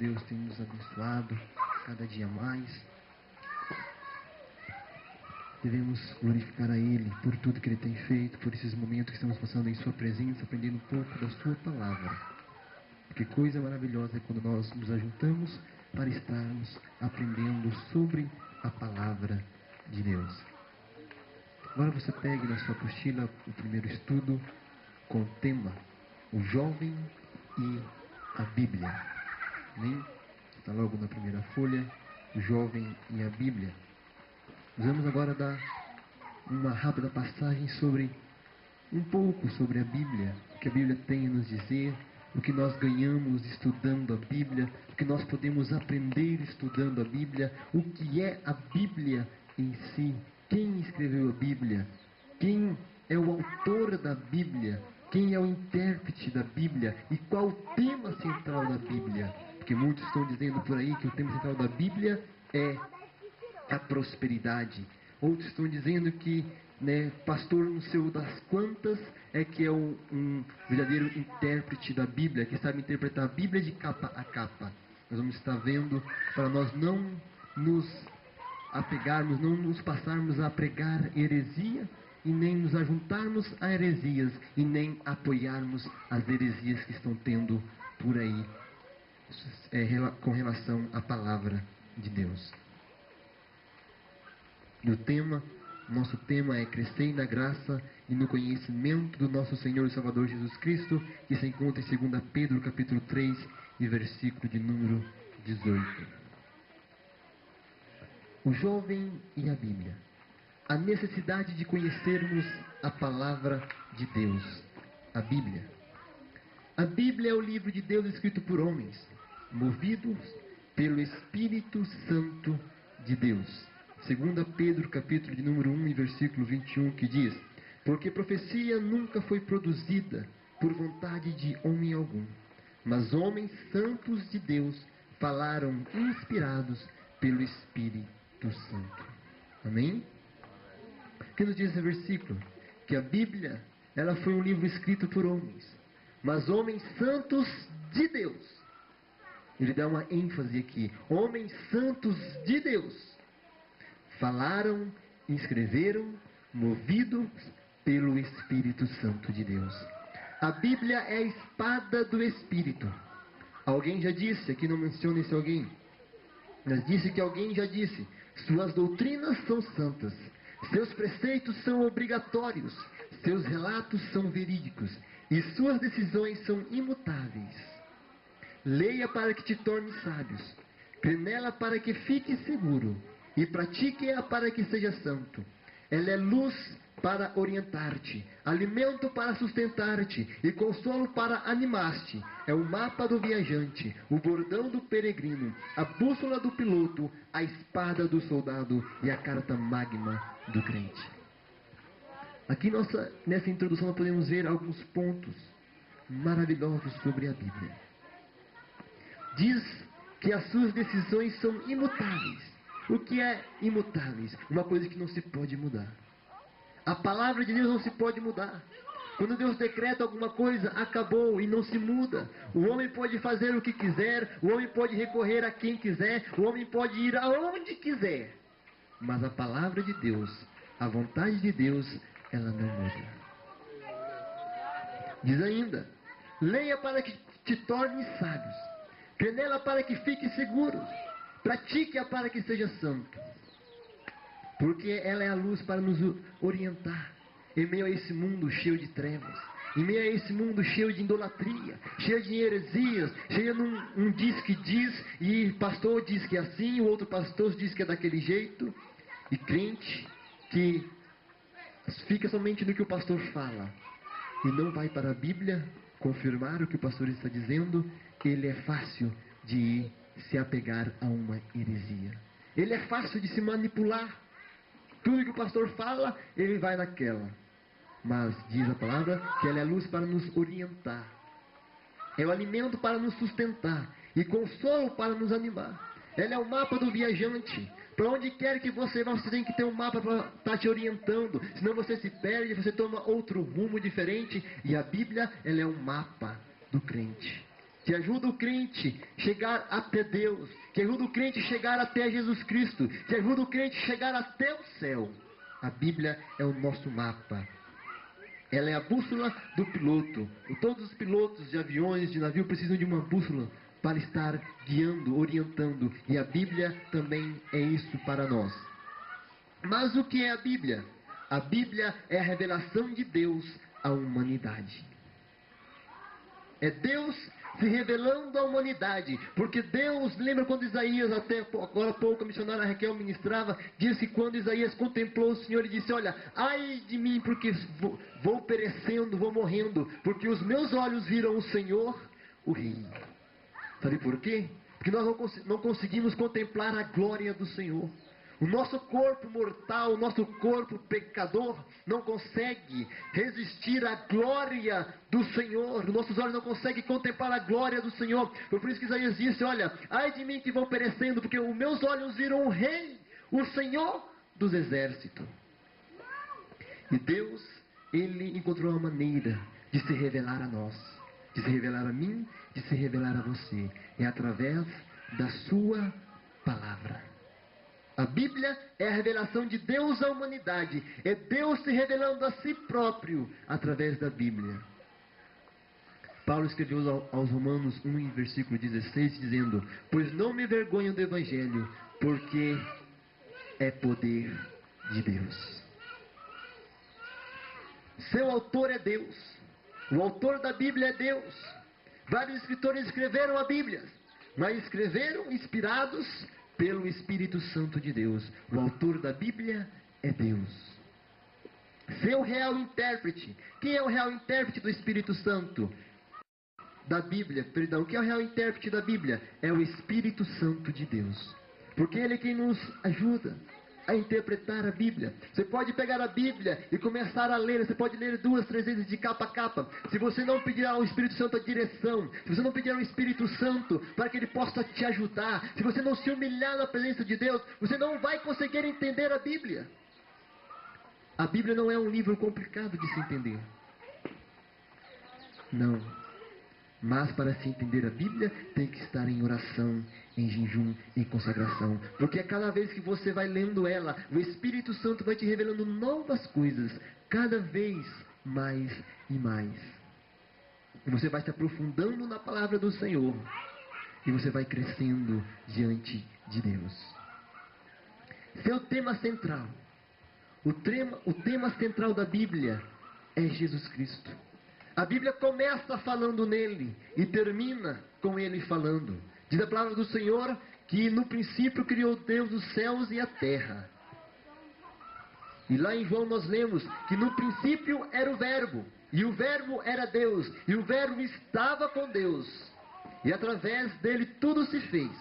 Deus tem nos abençoado cada dia mais. Devemos glorificar a Ele por tudo que Ele tem feito, por esses momentos que estamos passando em Sua presença, aprendendo um pouco da Sua palavra. Porque coisa maravilhosa é quando nós nos ajuntamos para estarmos aprendendo sobre a palavra de Deus. Agora você pegue na sua apostila o primeiro estudo com o tema O Jovem e a Bíblia. Está logo na primeira folha, O Jovem e a Bíblia. Nós vamos agora dar uma rápida passagem sobre um pouco sobre a Bíblia, o que a Bíblia tem a nos dizer, o que nós ganhamos estudando a Bíblia, o que nós podemos aprender estudando a Bíblia, o que é a Bíblia em si, quem escreveu a Bíblia, quem é o autor da Bíblia, quem é o intérprete da Bíblia e qual o tema central da Bíblia. Porque muitos estão dizendo por aí que o tema central da Bíblia é a prosperidade. Outros estão dizendo que pastor não sei das quantas é que é um verdadeiro intérprete da Bíblia, que sabe interpretar a Bíblia de capa a capa. Nós vamos estar vendo para nós não nos apegarmos, não nos passarmos a pregar heresia e nem nos ajuntarmos a heresias e nem apoiarmos as heresias que estão tendo por aí com relação à palavra de Deus. Nosso tema é crescer na graça e no conhecimento do nosso Senhor e Salvador Jesus Cristo, que se encontra em 2 Pedro capítulo 3 e versículo de número 18. O jovem e a Bíblia. A necessidade de conhecermos a palavra de Deus, a Bíblia. A Bíblia é o livro de Deus escrito por homens, movidos pelo Espírito Santo de Deus. 2 Pedro, capítulo de número 1 e versículo 21, que diz: Porque profecia nunca foi produzida por vontade de homem algum, mas homens santos de Deus falaram inspirados pelo Espírito Santo. Amém? O que nos diz esse versículo? Que a Bíblia, ela foi um livro escrito por homens, mas homens santos de Deus. Ele dá uma ênfase aqui. Homens santos de Deus falaram, escreveram, movidos pelo Espírito Santo de Deus. A Bíblia é a espada do Espírito. Alguém já disse, aqui não menciona esse alguém, mas disse que alguém já disse: suas doutrinas são santas, seus preceitos são obrigatórios, seus relatos são verídicos e suas decisões são imutáveis. Leia para que te torne sábios, crê nela para que fique seguro e pratique-a para que seja santo. Ela é luz para orientar-te, alimento para sustentar-te e consolo para animar-te. É o mapa do viajante, o bordão do peregrino, a bússola do piloto, a espada do soldado e a carta magna do crente. Aqui nessa introdução nós podemos ver alguns pontos maravilhosos sobre a Bíblia. Diz que as suas decisões são imutáveis. O que é imutáveis? Uma coisa que não se pode mudar. A palavra de Deus não se pode mudar. Quando Deus decreta alguma coisa, acabou e não se muda. O homem pode fazer o que quiser, o homem pode recorrer a quem quiser, o homem pode ir aonde quiser. Mas a palavra de Deus, a vontade de Deus, ela não muda. Diz ainda: leia para que te torne sábios, crê nela para que fique seguro, pratique-a para que seja santo. Porque ela é a luz para nos orientar em meio a esse mundo cheio de trevas, em meio a esse mundo cheio de idolatria, cheio de heresias, cheio de um diz que diz, e pastor diz que é assim, o outro pastor diz que é daquele jeito, e crente que fica somente no que o pastor fala e não vai para a Bíblia confirmar o que o pastor está dizendo. Ele é fácil de se apegar a uma heresia. Ele é fácil de se manipular. Tudo que o pastor fala, ele vai naquela. Mas diz a palavra que ela é a luz para nos orientar, é o alimento para nos sustentar e consolo para nos animar. Ela é o mapa do viajante. Para onde quer que você vá, você tem que ter um mapa para estar te orientando. Senão você se perde, você toma outro rumo diferente. E a Bíblia, ela é um mapa do crente. que ajuda o crente a chegar até Deus, que ajuda o crente a chegar até Jesus Cristo, que ajuda o crente a chegar até o céu. A Bíblia é o nosso mapa. Ela é a bússola do piloto. Todos os pilotos de aviões, de navio, precisam de uma bússola para estar guiando, orientando. E a Bíblia também é isso para nós. Mas o que é a Bíblia? A Bíblia é a revelação de Deus à humanidade. É Deus se revelando à humanidade. Porque Deus, lembra quando Isaías, até agora há pouco a missionária Raquel ministrava, disse que quando Isaías contemplou o Senhor e disse: olha, ai de mim, porque vou perecendo, vou morrendo, porque os meus olhos viram o Senhor, o Rei. Sabe por quê? Porque nós não conseguimos contemplar a glória do Senhor. O nosso corpo mortal, o nosso corpo pecador, não consegue resistir à glória do Senhor. Nossos olhos não conseguem contemplar a glória do Senhor. Foi por isso que Isaías disse: olha, ai de mim que vou perecendo, porque os meus olhos viram o Rei, o Senhor dos exércitos. E Deus, Ele encontrou uma maneira de se revelar a nós, de se revelar a mim, de se revelar a você. É através da sua palavra. A Bíblia é a revelação de Deus à humanidade. É Deus se revelando a si próprio através da Bíblia. Paulo escreveu aos Romanos 1, versículo 16, dizendo: pois não me envergonho do Evangelho, porque é poder de Deus. Seu autor é Deus. O autor da Bíblia é Deus. Vários escritores escreveram a Bíblia, mas escreveram inspirados pelo Espírito Santo de Deus. O autor da Bíblia é Deus. Seu real intérprete. Quem é o real intérprete do Espírito Santo? Da Bíblia, perdão. Quem é o real intérprete da Bíblia? É o Espírito Santo de Deus. Porque Ele é quem nos ajuda a interpretar a Bíblia. Você pode pegar a Bíblia e começar a ler. Você pode ler 2, 3 vezes de capa a capa. Se você não pedir ao Espírito Santo a direção, se você não pedir ao Espírito Santo para que Ele possa te ajudar, se você não se humilhar na presença de Deus, você não vai conseguir entender a Bíblia. A Bíblia não é um livro complicado de se entender. Não. Mas para se entender a Bíblia, tem que estar em oração, em jejum, em consagração. Porque a cada vez que você vai lendo ela, o Espírito Santo vai te revelando novas coisas, cada vez mais e mais. E você vai se aprofundando na palavra do Senhor. E você vai crescendo diante de Deus. Seu tema central. O tema central da Bíblia é Jesus Cristo. A Bíblia começa falando nele e termina com ele falando. Diz a palavra do Senhor que no princípio criou Deus os céus e a terra. E lá em João nós lemos que no princípio era o Verbo, e o Verbo era Deus, e o Verbo estava com Deus. E através dele tudo se fez.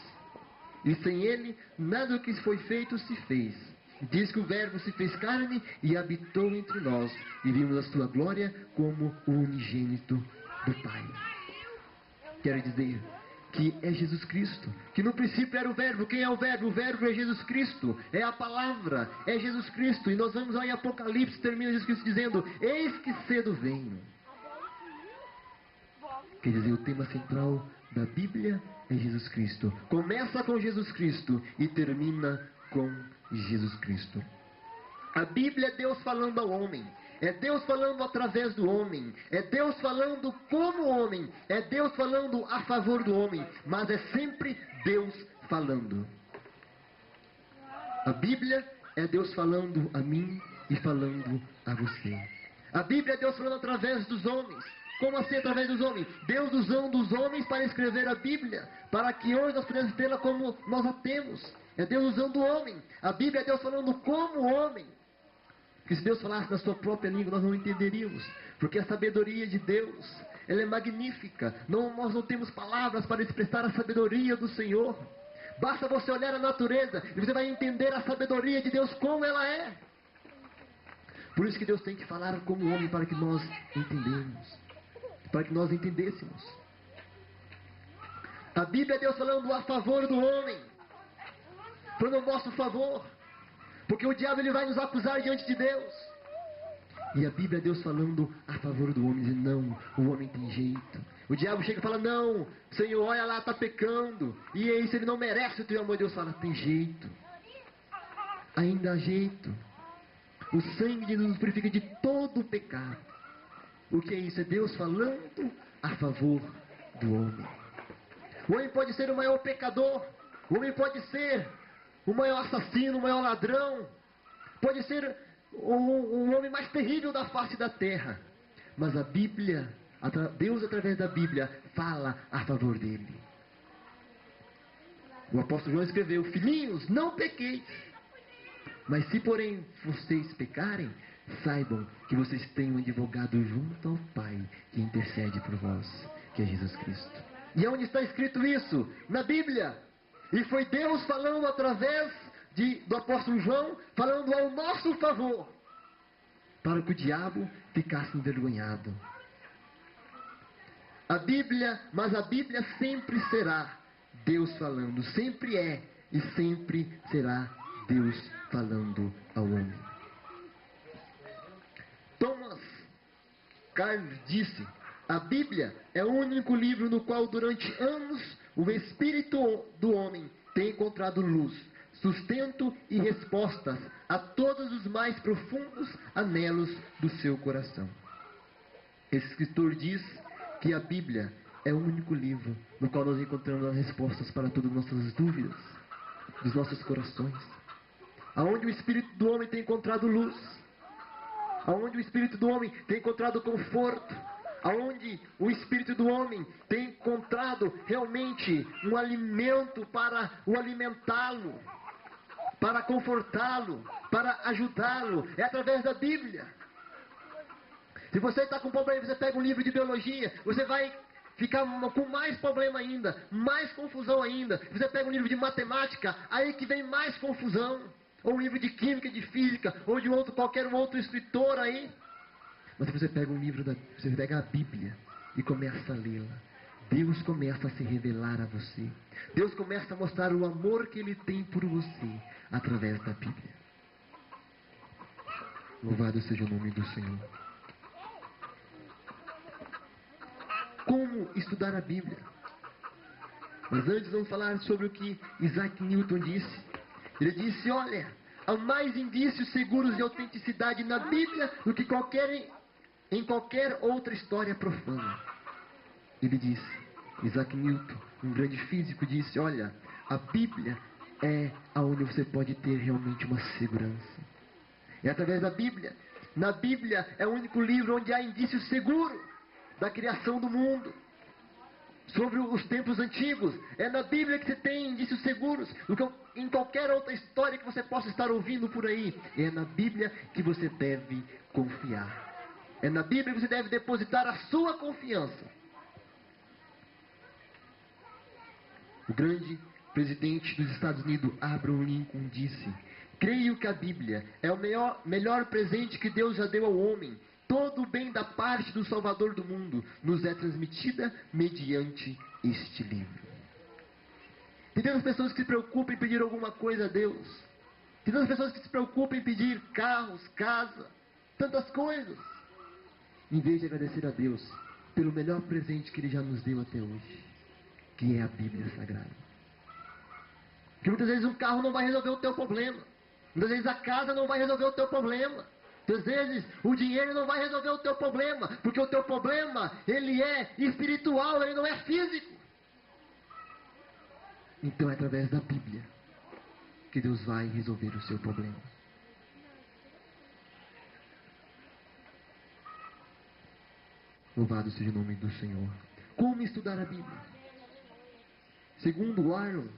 E sem ele nada do que foi feito se fez. Diz que o Verbo se fez carne e habitou entre nós, e vimos a sua glória como o unigênito do Pai. Quero dizer que é Jesus Cristo, que no princípio era o Verbo. Quem é o Verbo? O Verbo é Jesus Cristo, é a palavra, é Jesus Cristo. E nós vamos lá em Apocalipse, termina Jesus Cristo dizendo: eis que cedo venho. Quer dizer, o tema central da Bíblia é Jesus Cristo. Começa com Jesus Cristo e termina com Jesus Cristo. A Bíblia é Deus falando ao homem. É Deus falando através do homem. É Deus falando como homem. É Deus falando a favor do homem. Mas é sempre Deus falando. A Bíblia é Deus falando a mim e falando a você. A Bíblia é Deus falando através dos homens. Como assim através dos homens? Deus usando os homens para escrever a Bíblia, para que hoje nós podemos tê-la como nós a temos. É Deus usando o homem. A Bíblia é Deus falando como homem. Porque se Deus falasse na sua própria língua, nós não entenderíamos. Porque a sabedoria de Deus, ela é magnífica. Nós não temos palavras para expressar a sabedoria do Senhor. Basta você olhar a natureza e você vai entender a sabedoria de Deus como ela é. Por isso que Deus tem que falar como homem para que nós entendemos. Para que nós entendêssemos. A Bíblia é Deus falando a favor do homem, para o nosso favor, porque o diabo ele vai nos acusar diante de Deus. E a Bíblia é Deus falando a favor do homem, dizendo: não, o homem tem jeito, O diabo chega e fala, não, Senhor, olha lá, está pecando. E aí, se ele não merece o teu amor, Deus fala, tem jeito. Ainda há jeito. O sangue de Jesus nos purifica de todo o pecado. O que é isso? É Deus falando a favor do homem. O homem pode ser o maior pecador. O homem pode ser o maior assassino, o maior ladrão. Pode ser o homem mais terrível da face da terra. Mas a Bíblia, Deus através da Bíblia, fala a favor dele. O apóstolo João escreveu, filhinhos, não pequeis. Mas se porém vocês pecarem, saibam que vocês têm um advogado junto ao Pai, que intercede por vós, que é Jesus Cristo. E onde está escrito isso? Na Bíblia. E foi Deus falando através do apóstolo João, falando ao nosso favor, para que o diabo ficasse envergonhado. Mas a Bíblia sempre será Deus falando, sempre é e sempre será Deus falando ao homem. Thomas Carlyle disse, a Bíblia é o único livro no qual durante anos o espírito do homem tem encontrado luz, sustento e respostas a todos os mais profundos anelos do seu coração. Esse escritor diz que a Bíblia é o único livro no qual nós encontramos as respostas para todas as nossas dúvidas, dos nossos corações. Aonde o espírito do homem tem encontrado luz, aonde o espírito do homem tem encontrado conforto, aonde o espírito do homem tem encontrado realmente um alimento para o alimentá-lo, para confortá-lo, para ajudá-lo, é através da Bíblia. Se você está com problema, você pega um livro de biologia, você vai ficar com mais problema ainda, mais confusão ainda. Você pega um livro de matemática, aí que vem mais confusão. Ou um livro de química, de física, ou de qualquer outro escritor aí. Mas se você pega você pega a Bíblia e começa a lê-la, Deus começa a se revelar a você. Deus começa a mostrar o amor que Ele tem por você através da Bíblia. Louvado seja o nome do Senhor. Como estudar a Bíblia? Mas antes vamos falar sobre o que Isaac Newton disse. Ele disse, olha, há mais indícios seguros de autenticidade na Bíblia do que em qualquer outra história profana. Ele disse, Isaac Newton, um grande físico, disse, olha, a Bíblia é aonde você pode ter realmente uma segurança. É através da Bíblia. Na Bíblia é o único livro onde há indícios seguros da criação do mundo. Sobre os tempos antigos, é na Bíblia que você tem indícios seguros do que em qualquer outra história que você possa estar ouvindo por aí. É na Bíblia que você deve confiar. É na Bíblia que você deve depositar a sua confiança. O grande presidente dos Estados Unidos, Abraham Lincoln, disse, creio que a Bíblia é o melhor presente que Deus já deu ao homem. Todo o bem da parte do Salvador do mundo nos é transmitida mediante este livro. Tem tantas pessoas que se preocupam em pedir alguma coisa a Deus. Tem tantas pessoas que se preocupam em pedir carros, casa, tantas coisas. Em vez de agradecer a Deus pelo melhor presente que Ele já nos deu até hoje, que é a Bíblia Sagrada. Porque muitas vezes um carro não vai resolver o teu problema. Muitas vezes a casa não vai resolver o teu problema. Às vezes, o dinheiro não vai resolver o teu problema, porque o teu problema, ele é espiritual, ele não é físico. Então é através da Bíblia que Deus vai resolver o seu problema. Louvado seja o nome do Senhor. Como estudar a Bíblia? Segundo Arnold,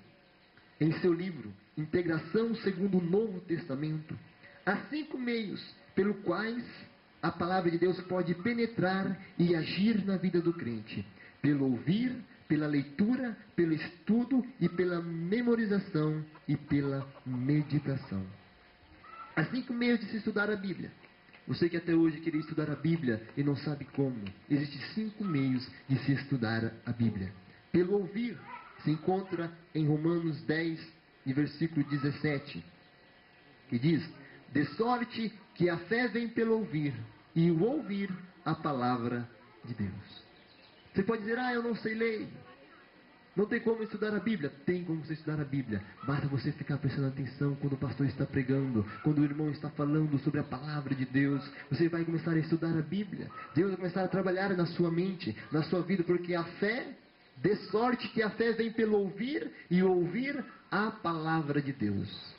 em seu livro Integração segundo o Novo Testamento, há 5 meios pelo quais a palavra de Deus pode penetrar e agir na vida do crente. Pelo ouvir, pela leitura, pelo estudo e pela memorização e pela meditação. Há 5 meios de se estudar a Bíblia. Você que até hoje queria estudar a Bíblia e não sabe como. Existem 5 meios de se estudar a Bíblia. Pelo ouvir, se encontra em Romanos 10, e versículo 17, que diz, de sorte que a fé vem pelo ouvir, e o ouvir a palavra de Deus. Você pode dizer, eu não sei ler. Não tem como estudar a Bíblia. Tem como você estudar a Bíblia. Basta você ficar prestando atenção quando o pastor está pregando, quando o irmão está falando sobre a palavra de Deus. Você vai começar a estudar a Bíblia. Deus vai começar a trabalhar na sua mente, na sua vida, porque a fé, de sorte que a fé vem pelo ouvir e ouvir a palavra de Deus.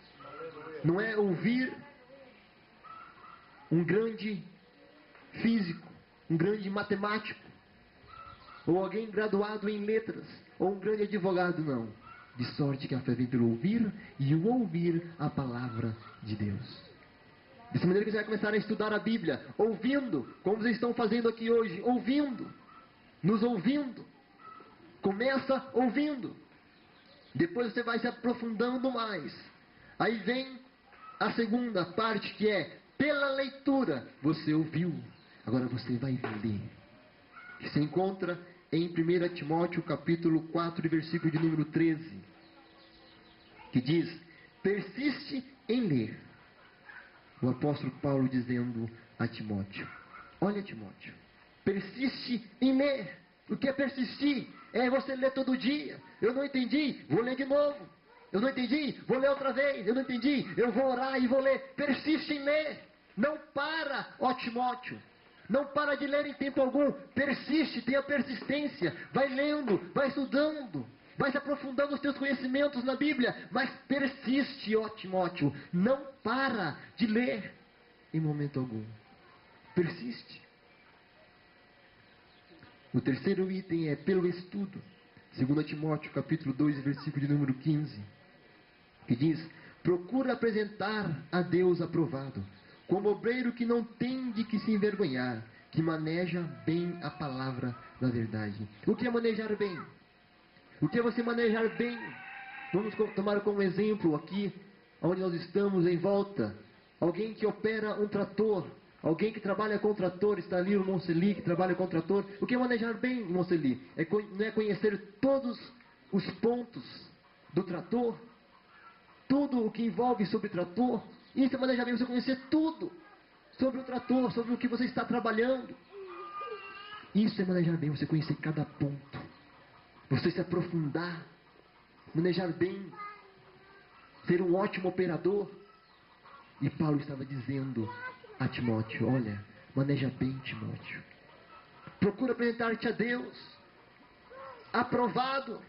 Não é ouvir um grande físico, um grande matemático, ou alguém graduado em letras, ou um grande advogado, não. De sorte que a fé vem pelo ouvir e o ouvir a palavra de Deus. Dessa maneira que você vai começar a estudar a Bíblia, ouvindo, como vocês estão fazendo aqui hoje, ouvindo, nos ouvindo. Começa ouvindo. Depois você vai se aprofundando mais. Aí vem a segunda parte, que é pela leitura. Você ouviu, agora você vai ler. Que se encontra em 1 Timóteo capítulo 4, versículo de número 13, que diz, persiste em ler. O apóstolo Paulo dizendo a Timóteo, olha Timóteo, persiste em ler. O que é persistir? É você ler todo dia. Eu não entendi, vou ler de novo. Eu não entendi, vou ler outra vez. Eu não entendi, eu vou orar e vou ler. Persiste em ler. Não para, ó Timóteo. Não para de ler em tempo algum. Persiste, tenha persistência. Vai lendo, vai estudando. Vai se aprofundando nos teus conhecimentos na Bíblia. Mas persiste, ó Timóteo. Não para de ler em momento algum. Persiste. O terceiro item é pelo estudo. 2 Timóteo capítulo 2, versículo de número 15. Que diz, procura apresentar a Deus aprovado, como obreiro que não tem de que se envergonhar, que maneja bem a palavra da verdade. O que é manejar bem? O que é você manejar bem? Vamos tomar como exemplo aqui, onde nós estamos em volta, alguém que opera um trator, alguém que trabalha com trator, está ali o Monceli, que trabalha com trator. O que é manejar bem, Monceli? Não é conhecer todos os pontos do trator, tudo o que envolve sobre o trator. Isso é manejar bem, você conhecer tudo sobre o trator, sobre o que você está trabalhando. Isso é manejar bem, você conhecer cada ponto, você se aprofundar, manejar bem, ser um ótimo operador. E Paulo estava dizendo a Timóteo, olha, maneja bem, Timóteo. Procura apresentar-te a Deus, aprovado.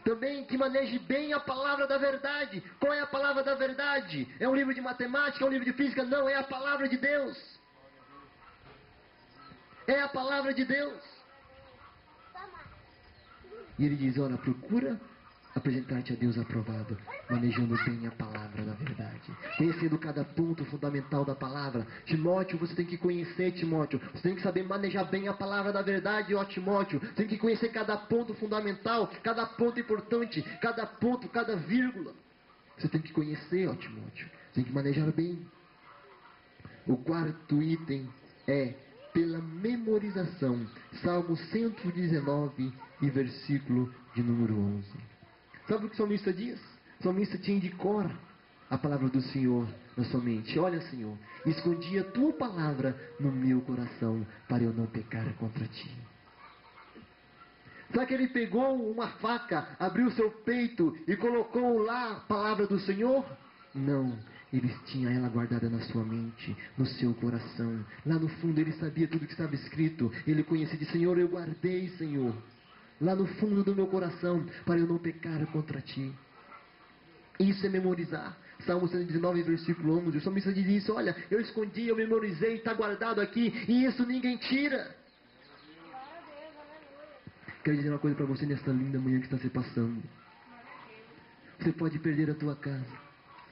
Também que maneje bem a palavra da verdade. Qual é a palavra da verdade? É um livro de matemática, é um livro de física? Não, é a palavra de Deus. É a palavra de Deus. E ele diz, olha, procura apresentar-te a Deus aprovado, manejando bem a palavra da verdade, conhecendo cada ponto fundamental da palavra. Timóteo, você tem que conhecer, Timóteo, você tem que saber manejar bem a palavra da verdade, ó Timóteo. Você tem que conhecer cada ponto fundamental, cada ponto importante, cada ponto, cada vírgula. Você tem que conhecer, ó Timóteo, você tem que manejar bem. O quarto item é pela memorização. Salmo 119 e versículo de número 11. Sabe o que o salmista diz? O salmista tinha de cor a palavra do Senhor na sua mente. Olha, Senhor, escondi a tua palavra no meu coração para eu não pecar contra ti. Será que ele pegou uma faca, abriu seu peito e colocou lá a palavra do Senhor? Não, ele tinha ela guardada na sua mente, no seu coração. Lá no fundo ele sabia tudo que estava escrito. Ele conhecia de Senhor, eu guardei, Senhor, lá no fundo do meu coração, para eu não pecar contra ti. Isso é memorizar. Salmo 119, versículo 11. O salmista diz isso, olha, eu escondi, eu memorizei, está guardado aqui, e isso ninguém tira. Quero dizer uma coisa para você nessa linda manhã que está se passando. Você pode perder a tua casa,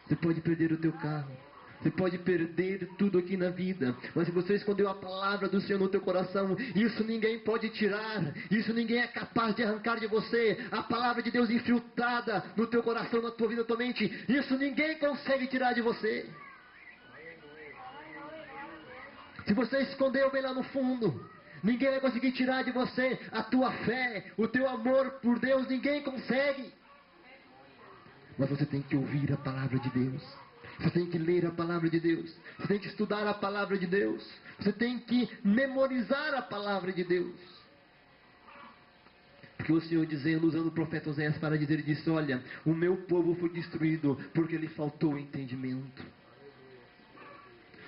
você pode perder o teu carro, você pode perder tudo aqui na vida, mas se você escondeu a palavra do Senhor no teu coração, isso ninguém pode tirar, isso ninguém é capaz de arrancar de você. A palavra de Deus infiltrada no teu coração, na tua vida, na tua mente, isso ninguém consegue tirar de você. Se você escondeu bem lá no fundo, ninguém vai conseguir tirar de você a tua fé, o teu amor por Deus, ninguém consegue. Mas você tem que ouvir a palavra de Deus. Você tem que ler a palavra de Deus. Você tem que estudar a palavra de Deus. Você tem que memorizar a palavra de Deus. Porque o Senhor dizendo, usando o profeta Oséias para dizer, ele disse, olha, o meu povo foi destruído porque lhe faltou entendimento.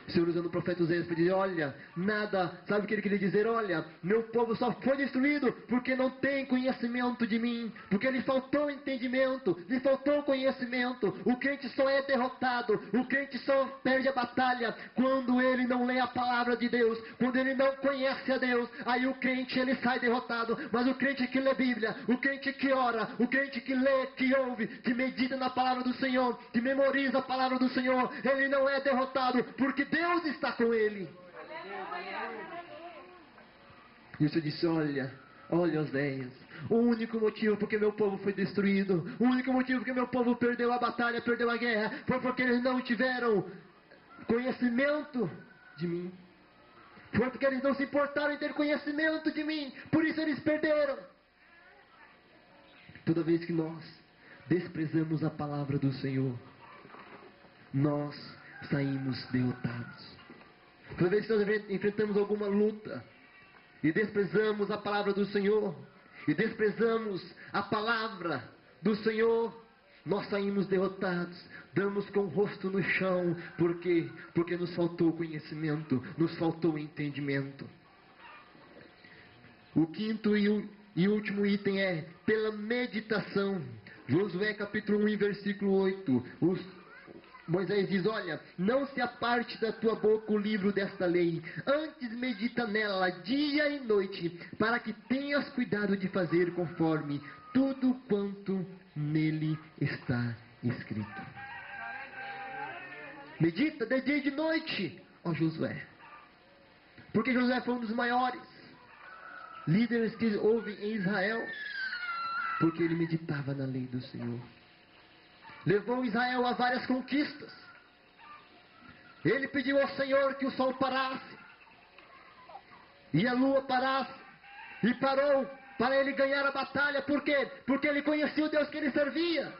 O Senhor usando o profeta Oséias para dizer, olha, nada, sabe o que ele queria dizer? Olha, meu povo só foi destruído porque não tem conhecimento de mim, porque lhe faltou entendimento, lhe faltou conhecimento. O crente só é derrotado, o crente só perde a batalha quando ele não lê a palavra de Deus, quando ele não conhece a Deus. Aí o crente ele sai derrotado, mas o crente que lê Bíblia, o crente que ora, o crente que lê, que ouve, que medita na palavra do Senhor, que memoriza a palavra do Senhor, ele não é derrotado, porque Deus está com ele. E o Senhor disse, olha, Oséias, o único motivo porque meu povo foi destruído, o único motivo porque meu povo perdeu a batalha, perdeu a guerra, foi porque eles não tiveram conhecimento de mim. Foi porque eles não se importaram em ter conhecimento de mim, por isso eles perderam. Toda vez que nós desprezamos a palavra do Senhor, nós saímos derrotados. Toda vez que nós enfrentamos alguma luta e desprezamos a palavra do Senhor, e desprezamos a palavra do Senhor, nós saímos derrotados, damos com o rosto no chão. Por quê? Porque nos faltou conhecimento, nos faltou entendimento. O quinto e último item é pela meditação. Josué capítulo 1, versículo 8. Moisés diz, olha, não se aparte da tua boca o livro desta lei, antes medita nela dia e noite, para que tenhas cuidado de fazer conforme tudo quanto nele está escrito. Medita de dia e de noite, ó Josué. Porque Josué foi um dos maiores líderes que houve em Israel, porque ele meditava na lei do Senhor. Levou Israel a várias conquistas. Ele pediu ao Senhor que o sol parasse e a lua parasse, e parou para ele ganhar a batalha. Por quê? Porque ele conhecia o Deus que ele servia.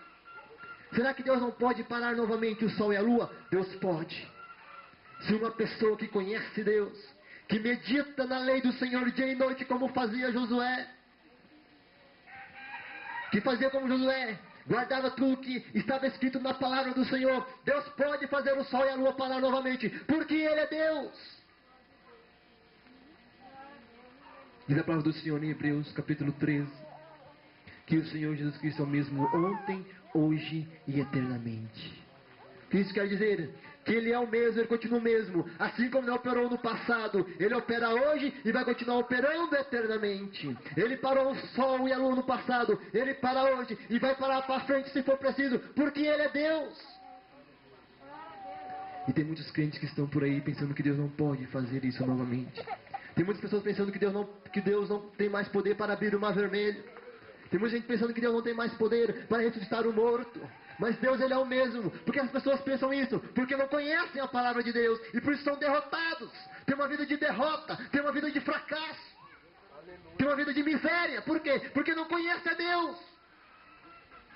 Será que Deus não pode parar novamente o sol e a lua? Deus pode. Se uma pessoa que conhece Deus, que medita na lei do Senhor dia e noite, como fazia Josué, que fazia como Josué, guardava tudo que estava escrito na palavra do Senhor, Deus pode fazer o sol e a lua parar novamente, porque Ele é Deus. Diz a palavra do Senhor em Hebreus capítulo 13, que o Senhor Jesus Cristo é o mesmo ontem, hoje e eternamente. O que isso quer dizer? Que Ele é o mesmo, Ele continua o mesmo. Assim como Ele operou no passado, Ele opera hoje e vai continuar operando eternamente. Ele parou o sol e a lua no passado, Ele para hoje e vai parar para frente se for preciso, porque Ele é Deus. E tem muitos crentes que estão por aí pensando que Deus não pode fazer isso novamente. Tem muitas pessoas pensando que Deus não tem mais poder para abrir o mar vermelho. Tem muita gente pensando que Deus não tem mais poder para ressuscitar o morto. Mas Deus, Ele é o mesmo. Porque as pessoas pensam isso? Porque não conhecem a palavra de Deus. E por isso são derrotados. Tem uma vida de derrota. Tem uma vida de fracasso. Tem uma vida de miséria. Por quê? Porque não conhece a Deus.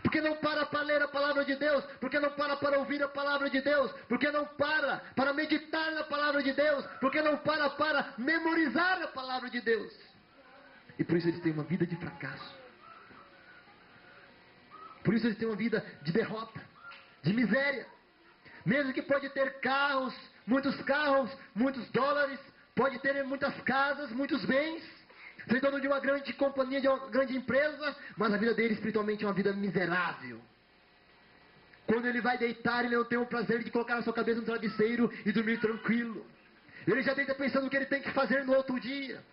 Porque não para ler a palavra de Deus. Porque não para ouvir a palavra de Deus. Porque não para meditar na palavra de Deus. Porque não para memorizar a palavra de Deus. E por isso eles têm uma vida de fracasso. Por isso eles têm uma vida de derrota, de miséria. Mesmo que pode ter carros, muitos dólares, pode ter muitas casas, muitos bens, ser dono de uma grande companhia, de uma grande empresa, mas a vida dele espiritualmente é uma vida miserável. Quando ele vai deitar, ele não tem o prazer de colocar a sua cabeça no travesseiro e dormir tranquilo. Ele já deita pensando o que ele tem que fazer no outro dia.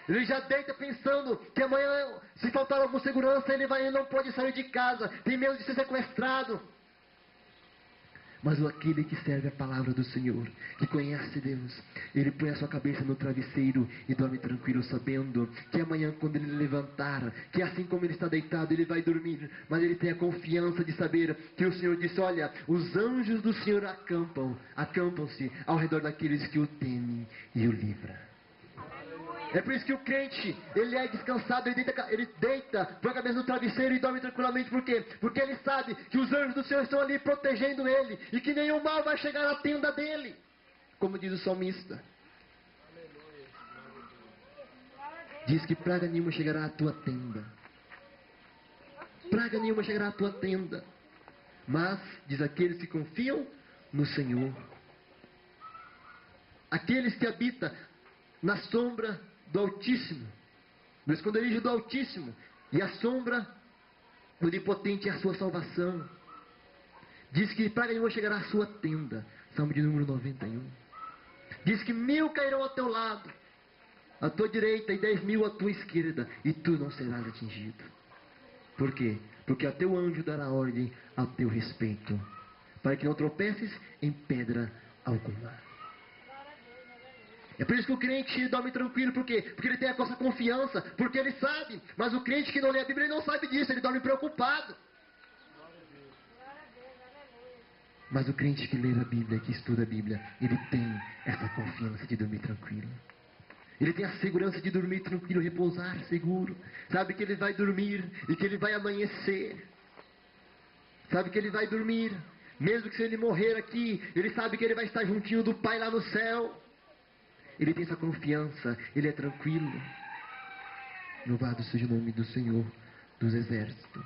Ele já deita pensando que amanhã, se faltar alguma segurança, ele não pode sair de casa, tem medo de ser sequestrado. Mas aquele que serve a palavra do Senhor, que conhece Deus, ele põe a sua cabeça no travesseiro e dorme tranquilo, sabendo que amanhã, quando ele levantar, que assim como ele está deitado, ele vai dormir, mas ele tem a confiança de saber que o Senhor disse, olha, os anjos do Senhor acampam-se ao redor daqueles que o temem e o livram. É por isso que o crente, ele é descansado, ele deita, põe a cabeça no travesseiro e dorme tranquilamente. Por quê? Porque ele sabe que os anjos do Senhor estão ali protegendo ele e que nenhum mal vai chegar à tenda dele, como diz o salmista. Diz que praga nenhuma chegará à tua tenda. praga nenhuma chegará à tua tenda. Mas, diz aqueles que confiam no Senhor, aqueles que habitam na sombra do Altíssimo, no esconderijo do Altíssimo, e a sombra do Onipotente é a sua salvação. Diz que praga nenhuma chegará à sua tenda. Salmo de número 91. Diz que 1000 cairão ao teu lado, à tua direita, e 10.000 à tua esquerda, e tu não serás atingido. Por quê? Porque a teu anjo dará ordem ao teu respeito, para que não tropeces em pedra alguma. É por isso que o crente dorme tranquilo. Por quê? Porque ele tem essa confiança, porque ele sabe. Mas o crente que não lê a Bíblia, ele não sabe disso, ele dorme preocupado. Mas o crente que lê a Bíblia, que estuda a Bíblia, ele tem essa confiança de dormir tranquilo. Ele tem a segurança de dormir tranquilo, repousar seguro. Sabe que ele vai dormir e que ele vai amanhecer. Sabe que ele vai dormir, mesmo que se ele morrer aqui, ele sabe que ele vai estar juntinho do Pai lá no céu. Ele tem essa confiança, ele é tranquilo. Louvado seja o nome do Senhor dos Exércitos.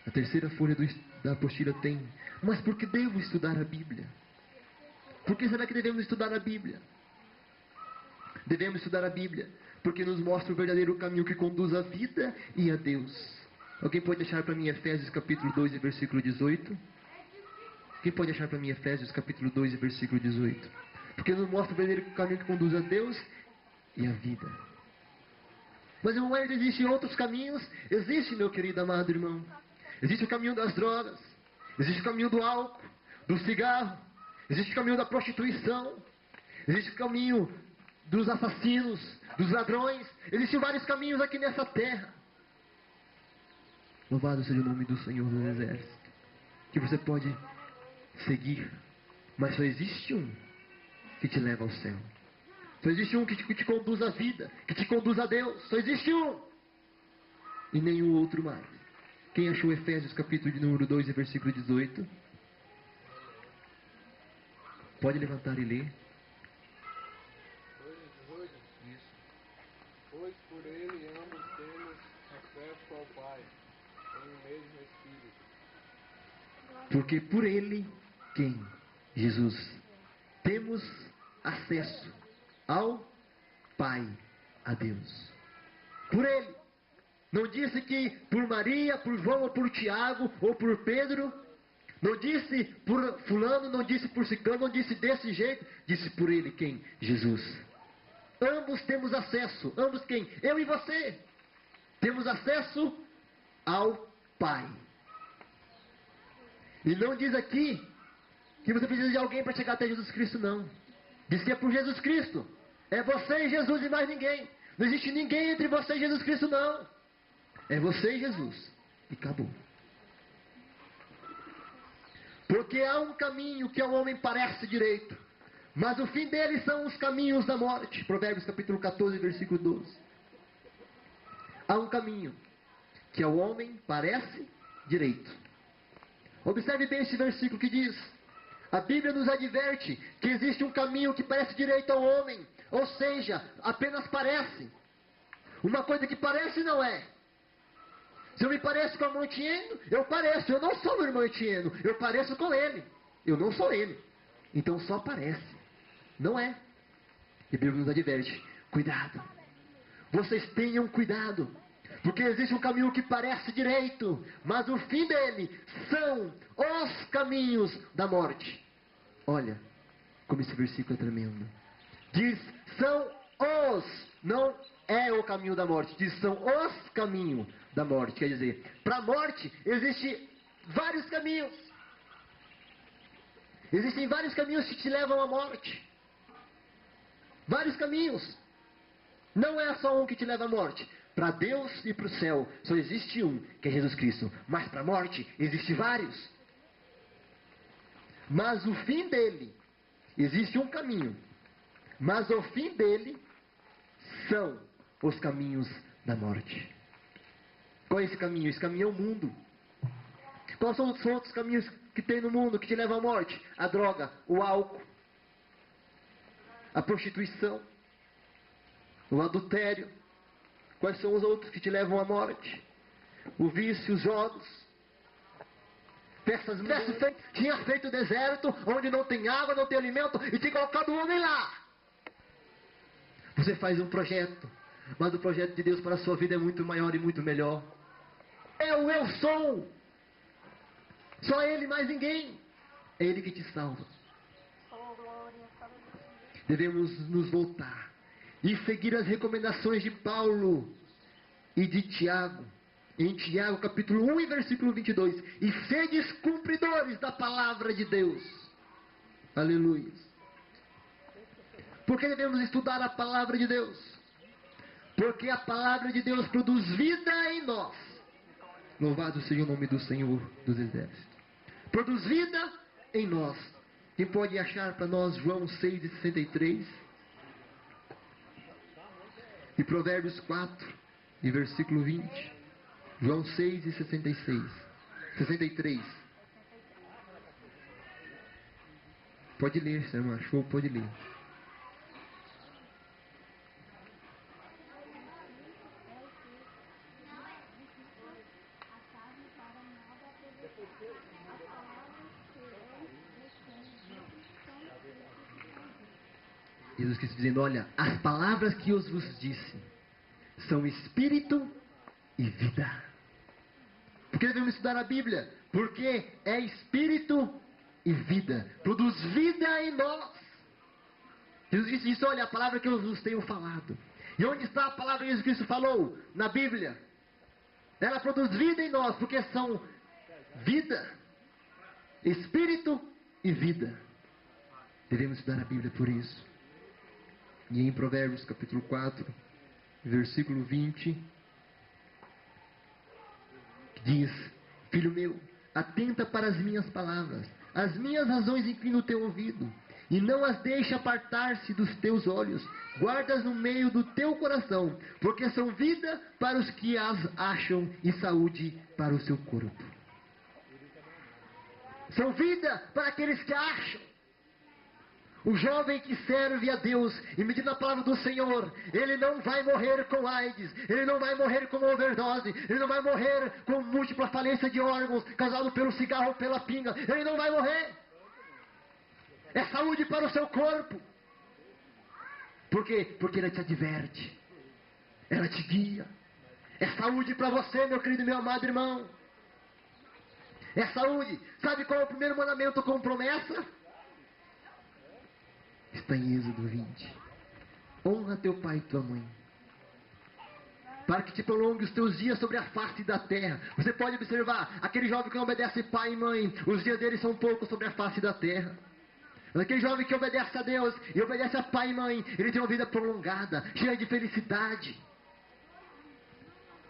A terceira folha da apostila tem: mas por que devo estudar a Bíblia? Por que será que devemos estudar a Bíblia? Devemos estudar a Bíblia porque nos mostra o verdadeiro caminho que conduz à vida e a Deus. Alguém pode achar para mim Efésios capítulo 2 e versículo 18? Quem pode achar para mim Efésios capítulo 2 e versículo 18? Porque nos mostra o verdadeiro caminho que conduz a Deus e a vida. Mas, irmão, existem outros caminhos? Existe, meu querido amado irmão. Existe o caminho das drogas. Existe o caminho do álcool, do cigarro. Existe o caminho da prostituição. Existe o caminho dos assassinos, dos ladrões. Existem vários caminhos aqui nessa terra. Louvado seja o nome do Senhor dos Exércitos, que você pode seguir, mas só existe um que te leva ao céu. Só existe um que te conduz à vida, que te conduz a Deus. Só existe um e nenhum outro mais. Quem achou Efésios capítulo de número 2 e versículo 18? Pode levantar e ler. Pois por ele ambos temos acesso ao Pai, em um mesmo Espírito. Porque por ele, quem? Jesus. Temos acesso ao Pai, a Deus. Por ele. Não disse que por Maria, por João ou por Tiago ou por Pedro. Não disse por fulano, não disse por ciclano, não disse desse jeito. Disse por ele quem? Jesus. Ambos temos acesso. Ambos quem? Eu e você. Temos acesso ao Pai. E não diz aqui que você precisa de alguém para chegar até Jesus Cristo, não. Diz que é por Jesus Cristo. É você e Jesus e mais ninguém. Não existe ninguém entre você e Jesus Cristo, não. É você e Jesus. E acabou. Porque há um caminho que ao homem parece direito, mas o fim dele são os caminhos da morte. Provérbios capítulo 14, versículo 12. Há um caminho que ao homem parece direito. Observe bem esse versículo que diz: a Bíblia nos adverte que existe um caminho que parece direito ao homem. Ou seja, apenas parece. Uma coisa que parece não é. Se eu me pareço com o irmão Etienne, eu pareço. Eu não sou o irmão Etienne, eu pareço com ele. Eu não sou ele. Então só parece. Não é. E a Bíblia nos adverte: cuidado. Vocês tenham cuidado. Porque existe um caminho que parece direito, mas o fim dele são os caminhos da morte. Olha como esse versículo é tremendo. Diz, são os, não é o caminho da morte. Diz, são os caminhos da morte. Quer dizer, para a morte existem vários caminhos. Existem vários caminhos que te levam à morte. Vários caminhos. Não é só um que te leva à morte. Para Deus e para o céu só existe um, que é Jesus Cristo. Mas para a morte existem vários. Mas o fim dele, existe um caminho. Mas o fim dele são os caminhos da morte. Qual é esse caminho? Esse caminho é o mundo. Quais são os outros caminhos que tem no mundo que te levam à morte? A droga, o álcool, a prostituição, o adultério, Quais são os outros que te levam à morte? O vício, os jogos. Peças tinha feito o deserto, onde não tem água, não tem alimento, e tinha colocado o homem lá. Você faz um projeto, mas o projeto de Deus para a sua vida é muito maior e muito melhor. Eu sou. Só Ele, mais ninguém. É Ele que te salva. Devemos nos voltar e seguir as recomendações de Paulo e de Tiago. Em Tiago capítulo 1 e versículo 22. E sedes cumpridores da palavra de Deus. Aleluia. Por que devemos estudar a palavra de Deus? Porque a palavra de Deus produz vida em nós. Louvado seja o nome do Senhor dos Exércitos. Produz vida em nós. Quem pode achar para nós João 6,63? E Provérbios 4, e versículo 20. João 6,66. 63. Pode ler, se não achou, pode ler. Jesus Cristo dizendo, olha, as palavras que eu vos disse são espírito e vida. Por que devemos estudar a Bíblia? Porque é espírito e vida. Produz vida em nós. Jesus Cristo disse, olha, a palavra que eu vos tenho falado. E onde está a palavra que Jesus Cristo falou? Na Bíblia. Ela produz vida em nós, porque são vida, espírito e vida. Devemos estudar a Bíblia por isso. E em Provérbios capítulo 4, versículo 20, diz, filho meu, atenta para as minhas palavras, as minhas razões inclina o teu ouvido, e não as deixa apartar-se dos teus olhos, guardas no meio do teu coração, porque são vida para os que as acham e saúde para o seu corpo. São vida para aqueles que acham. O jovem que serve a Deus e medita na palavra do Senhor, ele não vai morrer com AIDS, ele não vai morrer com overdose, ele não vai morrer com múltipla falência de órgãos causado pelo cigarro ou pela pinga, ele não vai morrer. É saúde para o seu corpo. Por quê? Porque ela te adverte, ela te guia. É saúde para você, meu querido e meu amado irmão. É saúde. Sabe qual é o primeiro mandamento com promessa? Está em Êxodo 20. Honra teu pai e tua mãe, para que te prolongue os teus dias sobre a face da terra. Você pode observar, aquele jovem que não obedece pai e mãe, os dias dele são poucos sobre a face da terra. Aquele jovem que obedece a Deus e obedece a pai e mãe, ele tem uma vida prolongada, cheia de felicidade.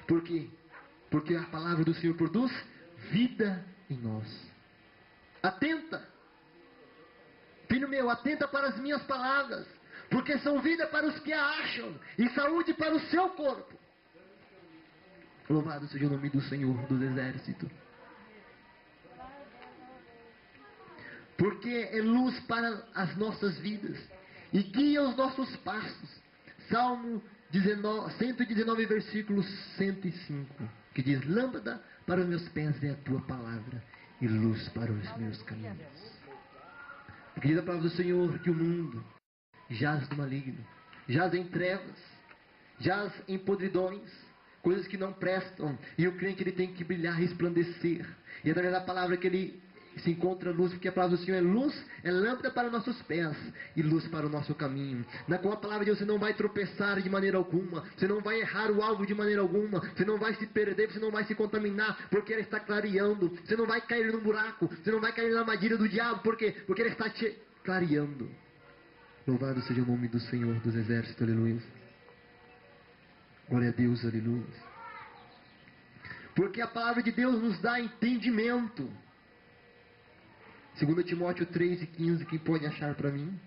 Por quê? Porque a palavra do Senhor produz vida em nós. Atenta, filho meu, atenta para as minhas palavras, porque são vida para os que a acham e saúde para o seu corpo. Louvado seja o nome do Senhor dos Exércitos. Porque é luz para as nossas vidas e guia os nossos passos. Salmo 119, versículo 105, que diz, lâmpada para os meus pés é a tua palavra e luz para os meus caminhos. Diz a palavra do Senhor que o mundo jaz no maligno, jaz em trevas, jaz em podridões, coisas que não prestam, e o crente ele tem que brilhar, resplandecer, e através da palavra que ele se encontra luz, porque a palavra do Senhor é luz, é lâmpada para nossos pés e luz para o nosso caminho, na qual a palavra de Deus você não vai tropeçar de maneira alguma, você não vai errar o alvo de maneira alguma, você não vai se perder, você não vai se contaminar, porque ela está clareando, você não vai cair num buraco, você não vai cair na armadilha do diabo, por quê? Porque ela está te clareando. Louvado seja o nome do Senhor dos Exércitos, aleluia. Glória a Deus, aleluia. Porque a palavra de Deus nos dá entendimento. 2 Timóteo 3:15, quem pode achar para mim?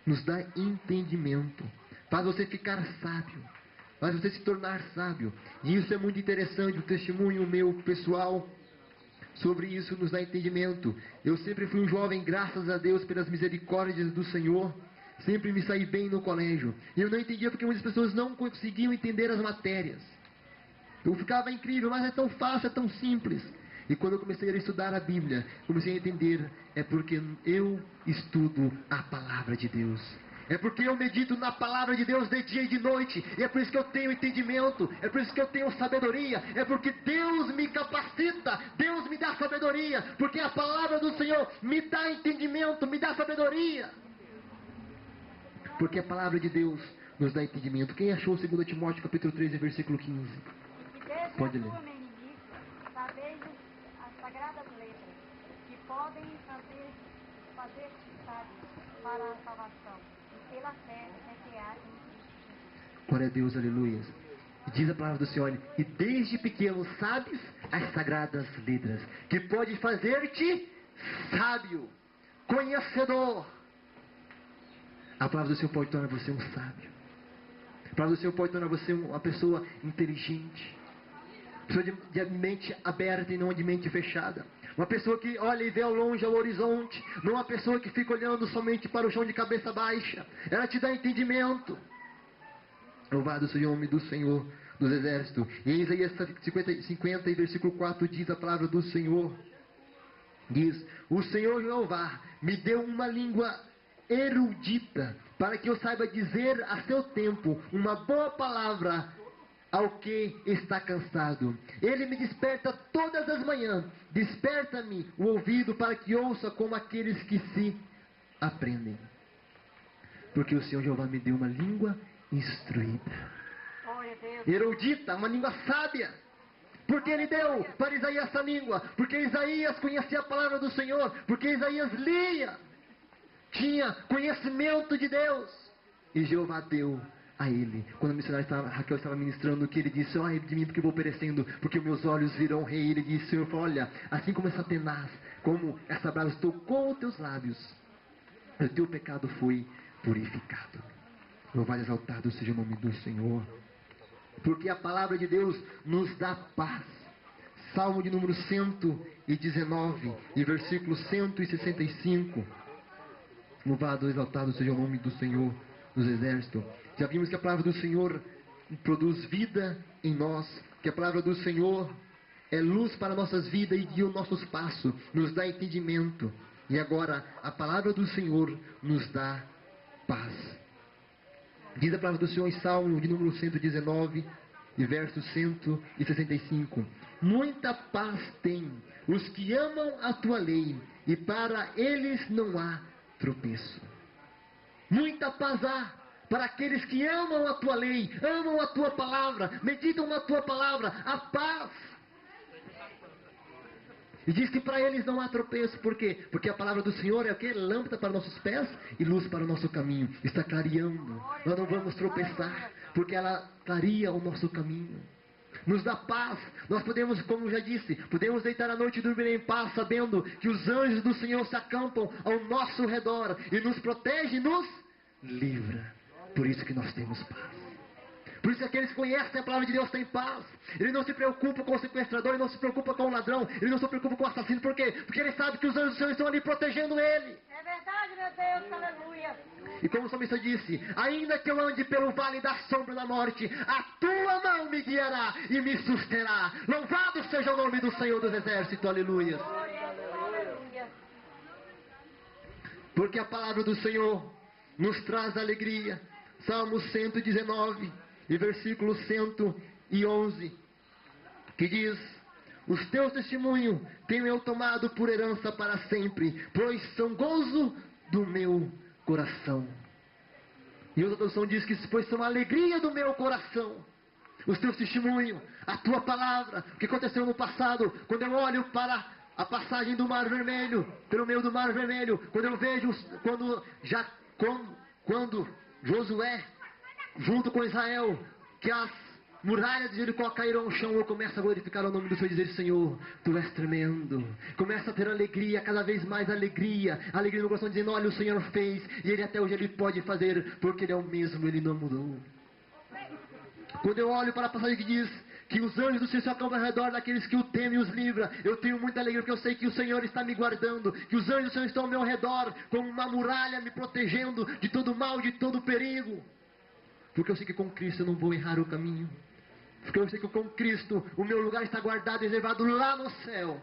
Nos dá entendimento, faz você ficar sábio, faz você se tornar sábio. E isso é muito interessante, o testemunho meu pessoal sobre isso nos dá entendimento. Eu sempre fui um jovem, graças a Deus, pelas misericórdias do Senhor, Sempre me saí bem no colégio. E eu não entendia porque muitas pessoas não conseguiam entender as matérias. Eu ficava incrível, mas é tão fácil, é tão simples. E quando eu comecei a estudar a Bíblia, comecei a entender, é porque eu estudo a palavra de Deus. É porque eu medito na palavra de Deus de dia e de noite. E é por isso que eu tenho entendimento. É por isso que eu tenho sabedoria. É porque Deus me capacita. Deus me dá sabedoria. Porque a palavra do Senhor me dá entendimento, me dá sabedoria. Porque a palavra de Deus nos dá entendimento. Quem achou 2 Timóteo capítulo 3, versículo 15? Pode ler. Sabeis as sagradas letras, que podem fazer-te sábios para a salvação, e pela fé que há em Cristo Jesus. Glória a Deus, aleluia. Diz a palavra do Senhor, e desde pequeno sabes as sagradas letras, que pode fazer-te sábio, conhecedor. A palavra do Senhor pode tornar você um sábio. A palavra do Senhor pode tornar você uma pessoa inteligente. Pessoa de mente aberta e não de mente fechada. Uma pessoa que olha e vê ao longe ao horizonte. Não uma pessoa que fica olhando somente para o chão de cabeça baixa. Ela te dá entendimento. Louvado seja o nome do Senhor dos Exércitos. E em Isaías 50 e versículo 4 diz a palavra do Senhor. Diz, o Senhor Jeová me deu uma língua erudita, para que eu saiba dizer a seu tempo uma boa palavra ao que está cansado. Ele me desperta todas as manhãs. Desperta-me o ouvido para que ouça como aqueles que se aprendem. Porque o Senhor Jeová me deu uma língua instruída. Erudita, uma língua sábia. Porque Ele deu para Isaías essa língua. Porque Isaías conhecia a palavra do Senhor. Porque Isaías lia. Tinha conhecimento de Deus. E Jeová deu a ele. Quando a missionária Raquel estava ministrando, que ele disse, ai de mim porque eu vou perecendo, porque meus olhos virão rei. Ele disse, Senhor, olha, assim como essa tenaz, como essa brasa tocou os teus lábios, o teu pecado foi purificado. Louvado e exaltado seja o nome do Senhor. Porque a palavra de Deus nos dá paz. Salmo de número 119 e versículo 165. Louvado e exaltado seja o nome do Senhor dos Exércitos. Já vimos que a palavra do Senhor produz vida em nós. Que a palavra do Senhor é luz para nossas vidas e guia os nossos passos. Nos dá entendimento. E agora a palavra do Senhor nos dá paz. Diz a palavra do Senhor em Salmo de número 119 e verso 165. Muita paz tem os que amam a tua lei, e para eles não há tropeço. Muita paz há para aqueles que amam a tua lei, amam a tua palavra, meditam na tua palavra, a paz. E diz que para eles não há tropeço. Por quê? Porque a palavra do Senhor é o quê? Lâmpada para nossos pés e luz para o nosso caminho. Está clareando. Nós não vamos tropeçar, porque ela clareia o nosso caminho. Nos dá paz. Nós podemos, como já disse, podemos deitar a noite e dormir em paz, sabendo que os anjos do Senhor se acampam ao nosso redor e nos protege e nos livra. Por isso que nós temos paz. Por isso que aqueles que conhecem a palavra de Deus têm paz. Ele não se preocupa com o sequestrador, ele não se preocupa com o ladrão, ele não se preocupa com o assassino. Por quê? Porque ele sabe que os anjos do Senhor estão ali protegendo ele. É verdade, meu Deus, aleluia. E como o salmista disse, ainda que eu ande pelo vale da sombra da morte, a tua mão me guiará e me susterá. Louvado seja o nome do Senhor dos Exércitos, aleluia. Aleluia. Porque a palavra do Senhor nos traz alegria. Salmo 119 e versículo 111, que diz, os teus testemunhos tenho eu tomado por herança para sempre, pois são gozo do meu coração. E outra tradução diz que pois são a alegria do meu coração. Os teus testemunhos, a tua palavra, o que aconteceu no passado, quando eu olho para a passagem do Mar Vermelho, pelo meio do Mar Vermelho, quando eu vejo, quando Josué, junto com Israel, que as muralhas de Jericó caíram ao chão, eu começo a glorificar o nome do Senhor e dizer, Senhor, Tu és tremendo. Começa a ter alegria, cada vez mais alegria no meu coração, dizendo, olha, o Senhor fez, e Ele até hoje Ele pode fazer, porque Ele é o mesmo, Ele não mudou. Quando eu olho para a passagem que diz que os anjos do Senhor se acampam ao redor daqueles que o temem e os livra. Eu tenho muita alegria porque eu sei que o Senhor está me guardando, que os anjos do Senhor estão ao meu redor, como uma muralha me protegendo de todo mal, de todo perigo. Porque eu sei que com Cristo eu não vou errar o caminho. Porque eu sei que com Cristo o meu lugar está guardado e reservado lá no céu.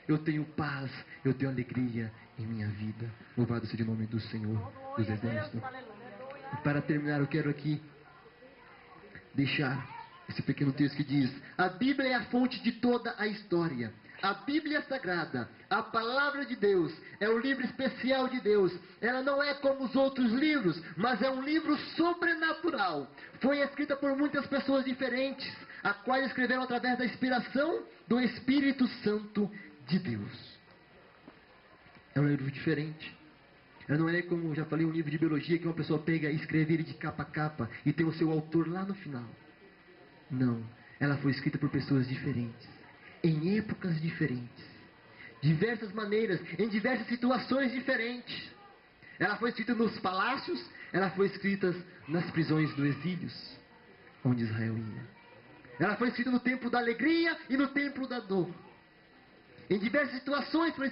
Eu tenho paz, eu tenho alegria em minha vida. Louvado seja o nome do Senhor dos Exércitos. E para terminar, eu quero aqui deixar esse pequeno texto que diz: a Bíblia é a fonte de toda a história. A Bíblia Sagrada, a Palavra de Deus, é o livro especial de Deus. Ela não é como os outros livros, mas é um livro sobrenatural. Foi escrita por muitas pessoas diferentes, a quais escreveram através da inspiração do Espírito Santo de Deus. É um livro diferente. Ela não é como, já falei, um livro de biologia que uma pessoa pega e escreve ele de capa a capa e tem o seu autor lá no final. Não, ela foi escrita por pessoas diferentes, em épocas diferentes, diversas maneiras, em diversas situações diferentes. Ela foi escrita nos palácios, ela foi escrita nas prisões do exílio, onde Israel ia. Ela foi escrita no tempo da alegria e no tempo da dor. Em diversas situações foi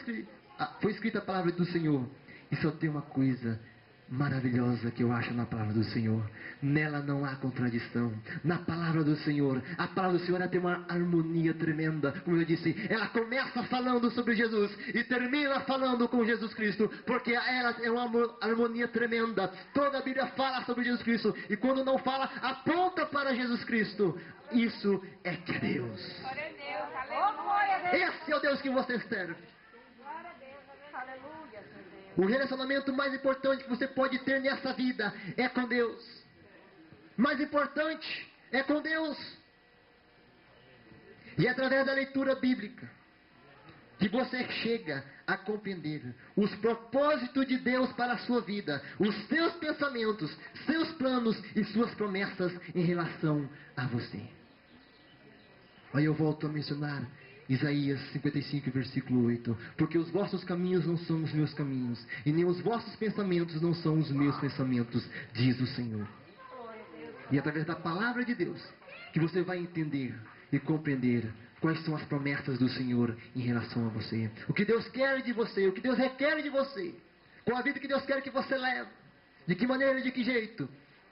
escrita a palavra do Senhor. E só tem uma coisa maravilhosa que eu acho na palavra do Senhor: nela não há contradição. Na palavra do Senhor, a palavra do Senhor, ela tem uma harmonia tremenda. Como eu disse, ela começa falando sobre Jesus e termina falando com Jesus Cristo, porque ela é uma harmonia tremenda. Toda a Bíblia fala sobre Jesus Cristo, e quando não fala, aponta para Jesus Cristo. Isso é que é Deus. Glória a Deus, aleluia. Esse é o Deus que você serve. Glória a Deus, aleluia, Senhor Deus. O relacionamento mais importante que você pode ter nessa vida é com Deus. Mais importante é com Deus. E é através da leitura bíblica que você chega a compreender os propósitos de Deus para a sua vida, os seus pensamentos, seus planos e suas promessas em relação a você. Aí eu volto a mencionar Isaías 55, versículo 8. Porque os vossos caminhos não são os meus caminhos, e nem os vossos pensamentos não são os meus pensamentos, diz o Senhor. E é através da palavra de Deus que você vai entender e compreender quais são as promessas do Senhor em relação a você. O que Deus quer de você, o que Deus requer de você, qual a vida que Deus quer que você leve, de que maneira e de que jeito.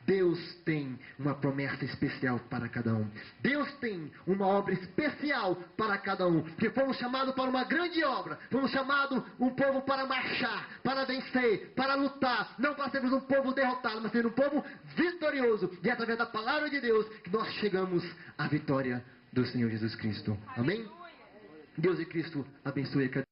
Deus tem uma promessa especial para cada um. Deus tem uma obra especial para cada um. Porque fomos chamados para uma grande obra. Fomos chamados um povo para marchar, para vencer, para lutar. Não para sermos um povo derrotado, mas ser um povo vitorioso. E é através da palavra de Deus que nós chegamos à vitória do Senhor Jesus Cristo. Amém? Deus e Cristo abençoe cada